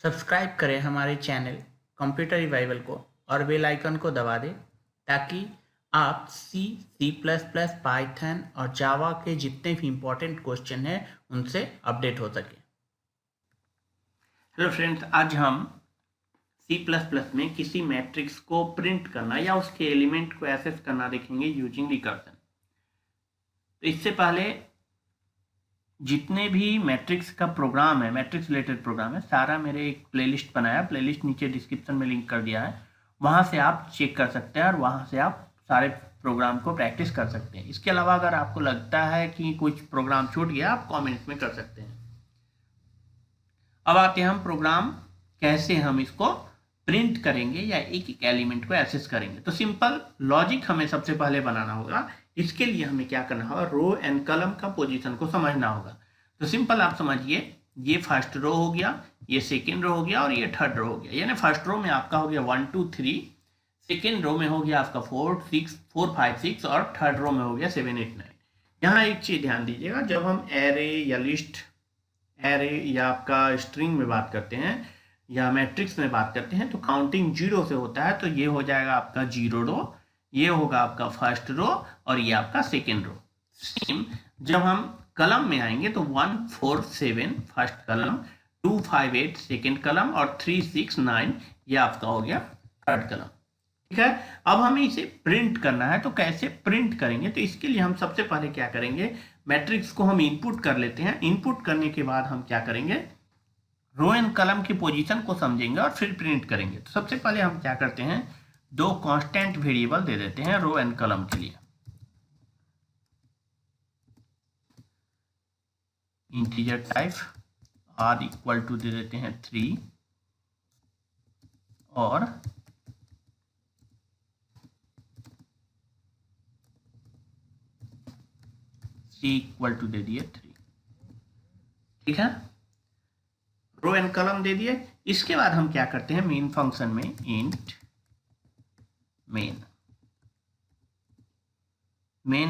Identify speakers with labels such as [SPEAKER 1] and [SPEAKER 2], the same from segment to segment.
[SPEAKER 1] Subscribe करें हमारे channel computer revival को और बेल आइकन को दबा दें ताकि आप सी प्लस प्लस पाइथन और जावा के जितने भी इम्पोर्टेंट क्वेश्चन हैं उनसे अपडेट हो सके।
[SPEAKER 2] हेलो फ्रेंड्स, आज हम सी प्लस प्लस में किसी मैट्रिक्स को प्रिंट करना या उसके एलिमेंट को एक्सेस करना देखेंगे यूजिंग रिकर्सन। तो इससे पहले जितने भी मैट्रिक्स का प्रोग्राम है, मैट्रिक्स रिलेटेड प्रोग्राम है, सारा मेरे एक प्लेलिस्ट बनाया, प्लेलिस्ट नीचे डिस्क्रिप्शन में लिंक कर दिया है, वहाँ से आप चेक कर सकते हैं और वहाँ से आप सारे प्रोग्राम को प्रैक्टिस कर सकते हैं। इसके अलावा अगर आपको लगता है कि कुछ प्रोग्राम छूट गया, आप कॉमेंट्स में कर सकते हैं। अब आते हैं हम प्रोग्राम कैसे हम इसको प्रिंट करेंगे या एक एक एलिमेंट को एक्सेस करेंगे। तो सिंपल लॉजिक हमें सबसे पहले बनाना होगा। इसके लिए हमें क्या करना होगा, रो एंड कॉलम का पोजीशन को समझना होगा। तो सिंपल आप समझिए, ये फर्स्ट रो हो गया, ये सेकेंड रो हो गया और ये थर्ड रो हो गया। यानी फर्स्ट रो में आपका हो गया 1 2 3, सेकेंड रो में हो गया आपका 4 5 6 और थर्ड रो में हो गया 7 8 9। यहाँ एक चीज ध्यान दीजिएगा, जब हम एरे या लिस्ट, एरे या आपका स्ट्रिंग में बात करते हैं या मैट्रिक्स में बात करते हैं तो काउंटिंग 0 से होता है। तो ये हो जाएगा आपका 0 रो, ये होगा आपका फर्स्ट रो और ये आपका सेकेंड रो। सेम जब हम कलम में आएंगे तो 1 4 7 फर्स्ट कलम, 2 5 8 सेकेंड कलम और 3 6 9 ये आपका हो गया थर्ड कलम। ठीक है, अब हमें इसे प्रिंट करना है। तो कैसे प्रिंट करेंगे, तो इसके लिए हम सबसे पहले क्या करेंगे, मैट्रिक्स को हम इनपुट कर लेते हैं। इनपुट करने के बाद हम क्या करेंगे, रो एंड कॉलम की पोजीशन को समझेंगे और फिर प्रिंट करेंगे। तो सबसे पहले हम क्या करते हैं, दो कांस्टेंट वेरिएबल दे देते हैं रो एंड कॉलम के लिए। Integer type R equal to दे देते हैं 3 और सी इक्वल टू दे दिए 3। ठीक है, रो एंड कॉलम दे दिए। इसके बाद हम क्या करते हैं, मेन फंक्शन में इंट मेन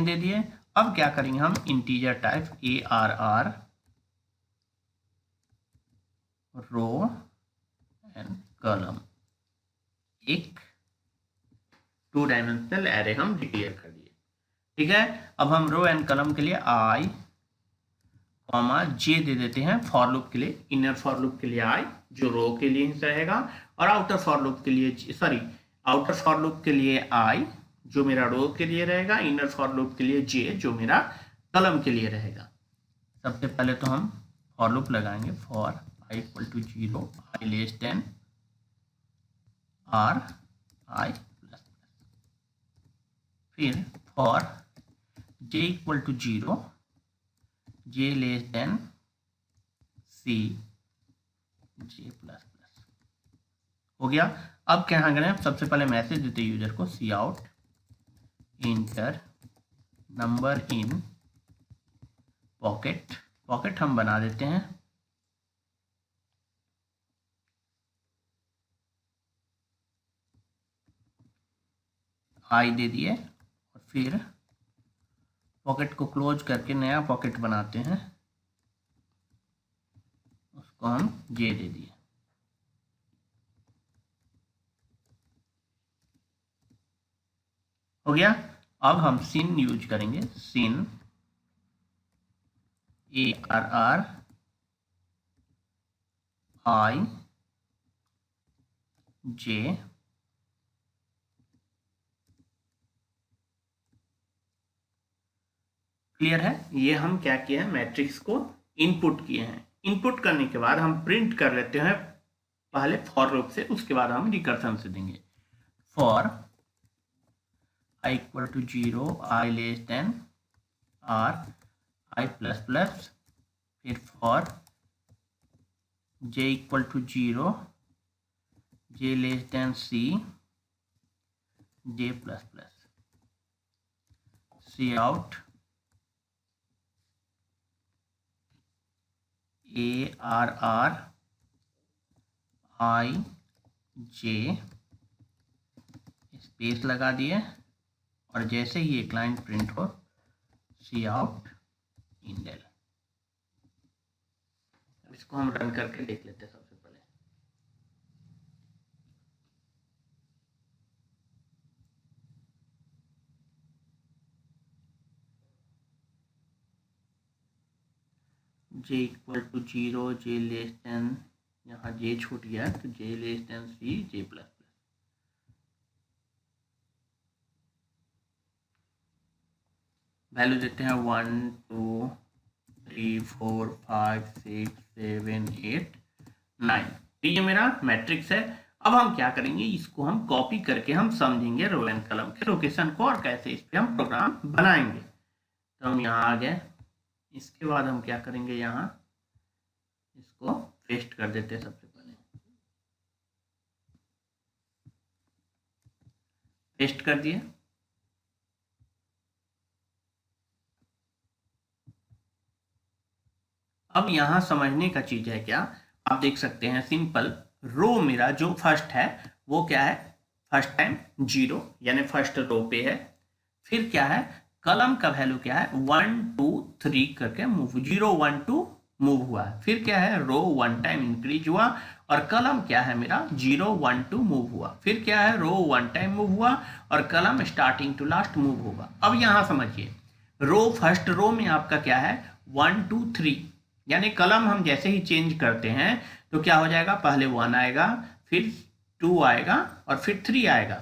[SPEAKER 2] दे दिए। अब क्या करेंगे हम, integer type ARR row and column, एक 2 डायमेंशनल एरे हम डिक्लेयर कर दिए। ठीक है, अब हम रो एंड कॉलम के लिए I कॉमा जे दे देते हैं फॉर लूप के लिए। इनर फॉर लूप के लिए I जो रो के लिए रहेगा और आउटर फॉर लूप के लिए आउटर फॉर लूप के लिए I जो मेरा रो के लिए रहेगा, इनर फॉर लूप के लिए जे जो मेरा कॉलम के लिए रहेगा। सबसे पहले तो हम फॉर लूप लगाएंगे, for I equal to 0 I less than R I plus, फिर for j equal to 0 j less than C j plus plus. हो गया। अब क्या करें, सबसे पहले मैसेज देते हैं यूजर को, C out enter number in pocket. Pocket हम बना देते हैं आई दे दिए और फिर पॉकेट को क्लोज करके नया पॉकेट बनाते हैं, उसको हम जे दे दिए। हो गया। अब हम सिन यूज करेंगे, सिन ARR I J क्लियर है। ये हम क्या किया है, मैट्रिक्स को इनपुट किए हैं। इनपुट करने के बाद हम प्रिंट कर लेते हैं पहले फॉर लूप से, उसके बाद हम रिकर्सन से देंगे। For I equal to 0 I less than R I plus plus, फिर for j equal to 0 j less than C j plus plus, C out ARR I J space लगा दिए और जैसे ही एक लाइन प्रिंट हो, सी out indel. इसको हम run करके देख लेते हैं सबसे पहले। J equal to 0, J less than, यहाँ जे छूट गया तो J less than C, J plus plus. Value देते हैं 1 2 3 4 5 6 7 8 9। तो ये मेरा मैट्रिक्स है। अब हम क्या करेंगे, इसको हम कॉपी करके हम समझेंगे रो एंड कॉलम के लोकेशन को और कैसे इस पे हम प्रोग्राम बनाएंगे। तो हम यहाँ आ गए। इसके बाद हम क्या करेंगे, यहाँ इसको पेस्ट कर देते हैं। सबसे पहले पेस्ट कर दिए। अब यहाँ समझने का चीज है क्या, आप देख सकते हैं सिंपल रो मेरा जो फर्स्ट है वो क्या है, फर्स्ट टाइम 0 यानी फर्स्ट रो पे है। फिर क्या है, कॉलम का वैल्यू क्या है 1 2 3 करके मूव, 0 1 2 मूव हुआ है। फिर क्या है, रो 1 टाइम इंक्रीज हुआ और कॉलम क्या है मेरा 0 1 2 मूव हुआ। फिर क्या है, रो 1 टाइम मूव हुआ और column starting to last move होगा। अब यहाँ समझिए, रो फर्स्ट रो में आपका क्या है 1 2 3, यानी कॉलम हम जैसे ही चेंज करते हैं तो क्या हो जाएगा, पहले 1 आएगा, फिर 2 आएगा और फिर 3 आएगा।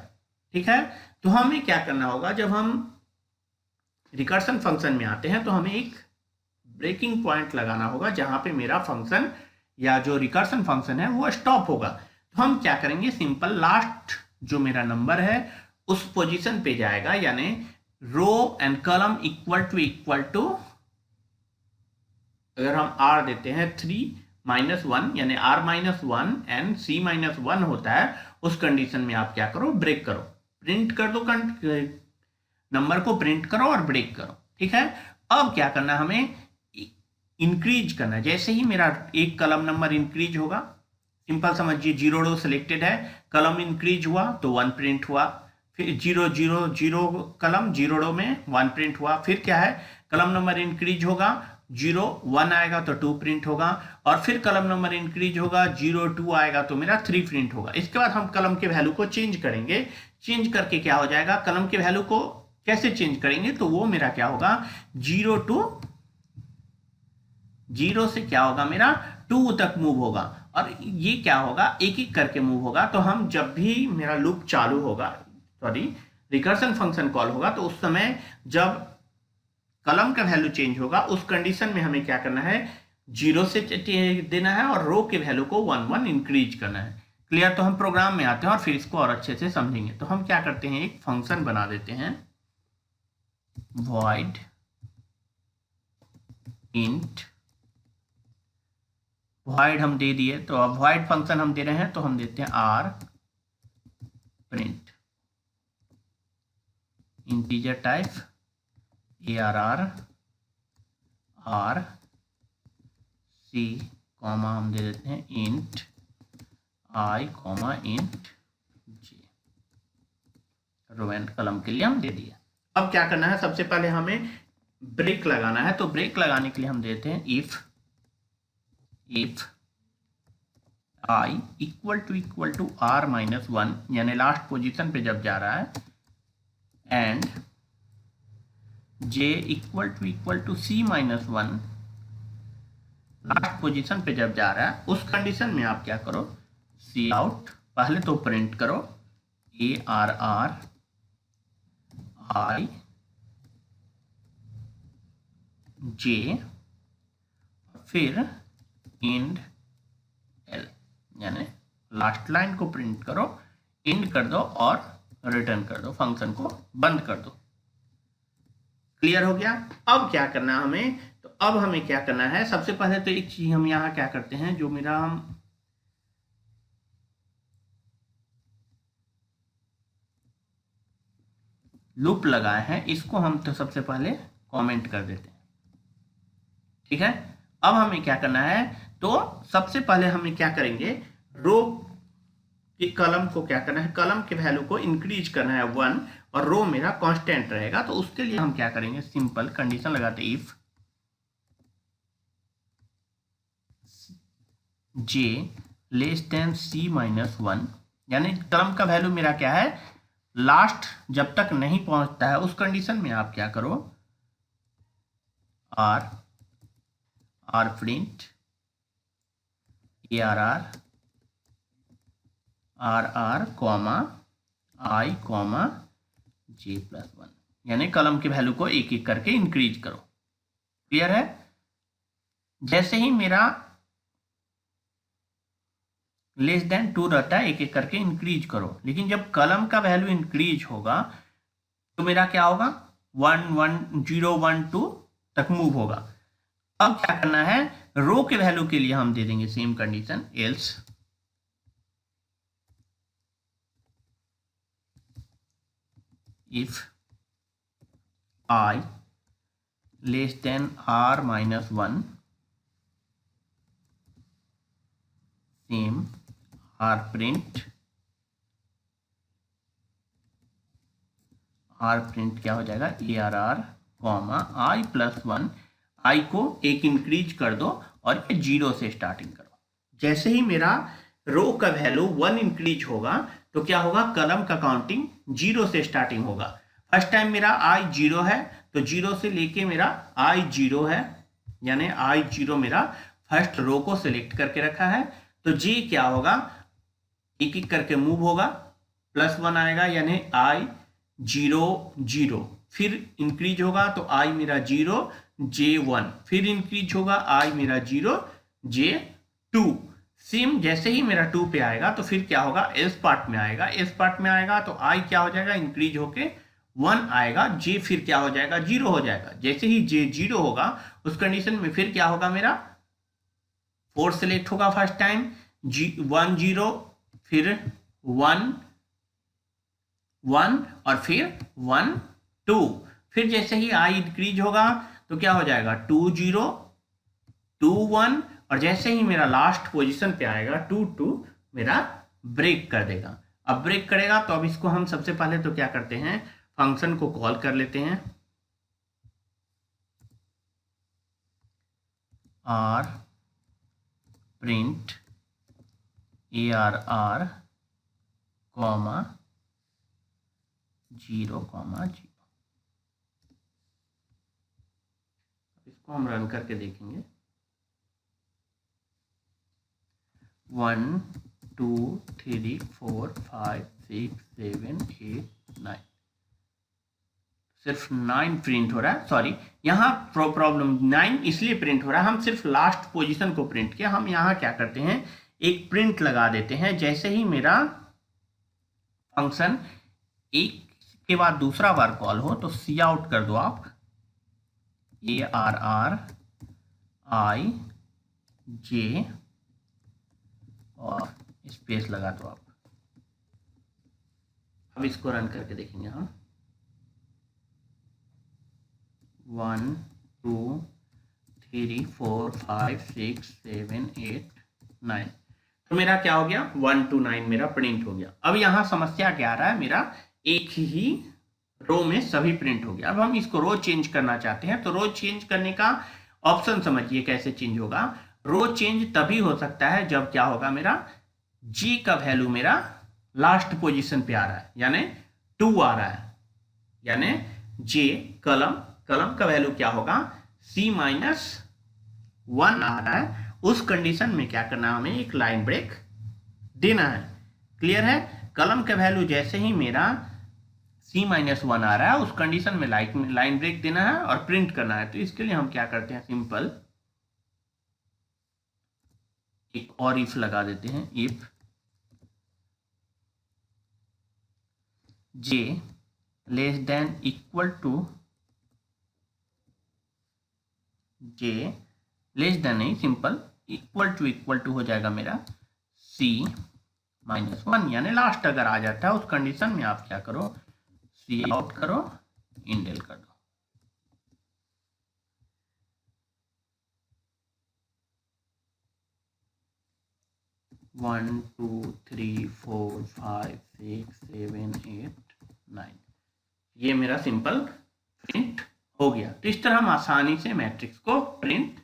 [SPEAKER 2] ठीक है, तो हमें क्या करना होगा, जब हम रिकर्सन फंक्शन में आते हैं तो हमें एक ब्रेकिंग पॉइंट लगाना होगा जहां पे मेरा फंक्शन या जो रिकर्सन फंक्शन है वो स्टॉप होगा। तो हम क्या करेंगे, सिंपल लास्ट जो मेरा नंबर है उस पोजीशन पे जाएगा, यानी row and column equal to अगर हम r देते हैं 3 -1 यानी r -1 एंड c -1 होता है, उस कंडीशन में आप क्या करो, ब्रेक करो, प्रिंट कर दो, नंबर को प्रिंट करो और ब्रेक करो। ठीक है, अब क्या करना है, हमें इंक्रीज करना है। जैसे ही मेरा एक कॉलम नंबर इंक्रीज होगा, सिंपल समझिए 0 रो सिलेक्टेड है, कॉलम इंक्रीज हुआ तो 1 प्रिंट हुआ। फिर 0 0 0 कॉलम 0 रो में 1 प्रिंट हुआ। फिर क्या है, कॉलम नंबर इंक्रीज होगा, 0 1 आएगा तो 2 प्रिंट होगा और फिर कॉलम नंबर इंक्रीज होगा, 0 2 आएगा तो मेरा 3 प्रिंट होगा। इसके बाद हम कॉलम के वैल्यू को चेंज करेंगे। चेंज करके क्या हो जाएगा, कॉलम के वैल्यू को कैसे चेंज करेंगे, तो वो मेरा क्या होगा 0 टू 0 से क्या होगा मेरा 2 तक मूव होगा और ये क्या होगा, एक एक करके मूव होगा। तो हम जब भी मेरा लूप चालू होगा, सॉरी रिकर्सन फंक्शन कॉल होगा, तो उस समय जब कॉलम का वैल्यू चेंज होगा उस कंडीशन में हमें क्या करना है, 0 से देना है और रो के वैल्यू को 1 1 इंक्रीज करना है। क्लियर, तो हम प्रोग्राम में आते हैं और फिर इसको और अच्छे से समझेंगे। तो हम क्या करते हैं, एक फंक्शन बना देते हैं, void int, void हम दे दिए, तो अब void फंक्शन हम दे रहे हैं तो हम देते हैं r print integer type arr r c comma हम दे देते हैं int i comma int j, row and column के लिए हम दे दिए। अब क्या करना है, सबसे पहले हमें ब्रेक लगाना है। तो ब्रेक लगाने के लिए हम देते हैं if i equal to r -1 यानी लास्ट पोजीशन पे जब जा रहा है, and j equal to c -1 last position पे जब जा रहा है, उस कंडीशन में आप क्या करो, सी आउट पहले तो प्रिंट करो arr i j फिर इंड l, यानी लास्ट लाइन को प्रिंट करो, इंड कर दो और रिटर्न कर दो, फंक्शन को बंद कर दो। क्लियर हो गया। अब क्या करना है हमें, तो अब हमें क्या करना है, सबसे पहले तो एक चीज हम यहां क्या करते हैं, जो मेरा हम लूप लगाए हैं इसको हम तो सबसे पहले कमेंट कर देते हैं। ठीक है, अब हमें क्या करना है, तो सबसे पहले हमें क्या करेंगे, रो की कॉलम को क्या करना है, कॉलम के वैल्यू को इंक्रीज करना है 1 और रो मेरा कांस्टेंट रहेगा। तो उसके लिए हम क्या करेंगे, सिंपल कंडीशन लगाते हैं if j less than c -1, यानी कॉलम का वैल्यू मेरा क्या है, लास्ट जब तक नहीं पहुंचता है उस कंडीशन में आप क्या करो, r print ARR RR comma I comma J+1, यानी कलम के वैल्यू को एक एक करके इंक्रीज करो। क्लियर है? जैसे ही मेरा लेस देन 2 रहता है एक एक करके इंक्रीज करो, लेकिन जब कलम का वैल्यू इंक्रीज होगा तो मेरा क्या होगा 1 1 0 1 2 तक मूव होगा। अब क्या करना है, रो के वैल्यू के लिए हम दे देंगे same condition, else if I less then R-1 same R print क्या हो जाएगा ARR कॉमा I+1, I को एक इंक्रीज कर दो और ये 0 से स्टार्टिंग करो। जैसे ही मेरा रो का वैल्यू 1 इंक्रीज होगा तो क्या होगा, कलम का काउंटिंग 0 से स्टार्टिंग होगा। फर्स्ट टाइम मेरा I 0 है तो 0 से लेके मेरा I 0 है, यानी I 0 मेरा फर्स्ट रो को सिलेक्ट करके रखा है। तो J क्या होगा, एक एक करके मूव होगा, +1 आएगा यानी I 0 0, फिर इंक्रीज होगा तो I मेरा 0 J1, फिर इंक्रीज होगा I मेरा 0 J2। सेम जैसे ही मेरा 2 पे आएगा तो फिर क्या होगा, एस पार्ट में आएगा, एस पार्ट में आएगा तो I क्या हो जाएगा, इंक्रीज होके 1 आएगा, J फिर क्या हो जाएगा, 0 हो जाएगा। जैसे ही J 0 होगा उस कंडीशन में फिर क्या होगा, मेरा 4 सिलेक्ट होगा फर्स्ट टाइम, 1 0, फिर 1 1 और फिर 1 2, फिर जैसे ही I इंक्रीज होगा तो क्या हो जाएगा 2 0 2 1, और जैसे ही मेरा लास्ट पोजीशन पे आएगा 2 2 मेरा ब्रेक कर देगा। अब ब्रेक करेगा तो अब इसको हम सबसे पहले तो क्या करते हैं, फंक्शन को कॉल कर लेते हैं, R प्रिंट ARR कॉमा 0 इसको हम रन करके देखेंगे। 1 2 3 4 5 6 7 8 9, सिर्फ 9 प्रिंट हो रहा है। सॉरी, यहाँ प्रॉब्लम 9 इसलिए प्रिंट हो रहा है, हम सिर्फ लास्ट पोजीशन को प्रिंट किया। हम यहाँ क्या करते हैं, एक प्रिंट लगा देते हैं। जैसे ही मेरा फंक्शन एक के बाद दूसरा बार कॉल हो तो सी आउट कर दो आप, ARR I J और स्पेस लगा दो आप। अब इसको रन करके देखेंगे हम, 1 2 3 4 5 6 7 8 9, तो मेरा क्या हो गया 1 to 9 मेरा प्रिंट हो गया। अब यहाँ समस्या क्या आ रहा है, मेरा एक ही रो में सभी प्रिंट हो गया। अब हम इसको रो चेंज करना चाहते हैं, तो रो चेंज करने का ऑप्शन समझिए कैसे चेंज होगा। रो चेंज तभी हो सकता है जब क्या होगा, मेरा G का वैल्यू मेरा लास्ट पोजीशन पे आ रहा है, यानी 2 आ रहा है, यानी J कलम का वैल्यू क्या होगा, C-1 आ रहा है। उस कंडीशन में क्या करना है, हमें एक लाइन ब्रेक देना है। क्लियर है? कलम का वैल्यू जैसे ही मेरा C-1 आ रहा है उस कंडीशन में लाइन ब्रेक देना है और प्रिंट करना है। तो इसके लिए हम क्या करते हैं, सिंपल एक और इफ लगा देते हैं, if J less than equal to J less than नहीं, सिंपल इक्वल टू हो जाएगा मेरा C-1, यानी लास्ट अगर आ जाता है उस कंडीशन में आप क्या करो, सी आउट करो, इंडेल कर दो। वन 2 3 4 5 6 7 8 9, ये मेरा सिंपल प्रिंट हो गया। तो इस तरह हम आसानी से मैट्रिक्स को प्रिंट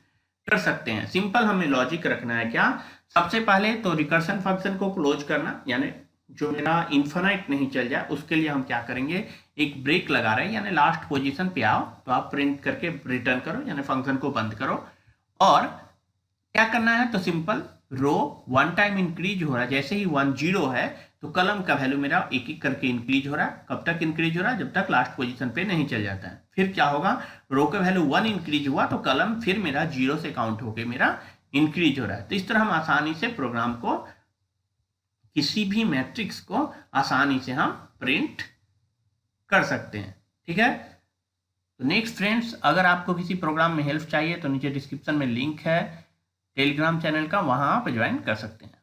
[SPEAKER 2] कर सकते हैं। सिंपल हमें लॉजिक रखना है क्या, सबसे पहले तो रिकर्शन फंक्शन को क्लोज करना, यानी जो मेरा इन्फिनाइट नहीं चल जाए उसके लिए हम क्या करेंगे, एक ब्रेक लगा रहे हैं, यानी लास्ट पोजीशन पे आओ तो आप प्रिंट करके रिटर्न करो, यानी फंक्शन को बंद करो। और क्या करना है, तो सिंपल रो वन टाइम इंक्रीज हो रहा है, जैसे ही 1 0 है तो कलम का वैल्यू मेरा एक एक करके इंक्रीज हो रहा है। कब तक इंक्रीज हो रहा है, जब तक लास्ट पोजीशन पे नहीं चल जाता है। फिर क्या होगा, रो का वैल्यू 1 इंक्रीज हुआ तो कलम फिर मेरा 0 से काउंट होके मेरा इंक्रीज हो रहा है। तो इस तरह हम आसानी से प्रोग्राम को, किसी भी मैट्रिक्स को आसानी से हम प्रिंट कर सकते हैं। ठीक है, तो नेक्स्ट फ्रेंड्स, अगर आपको किसी प्रोग्राम में हेल्प चाहिए तो नीचे डिस्क्रिप्शन में लिंक है टेलीग्राम चैनल का, वहां आप ज्वाइन कर सकते हैं।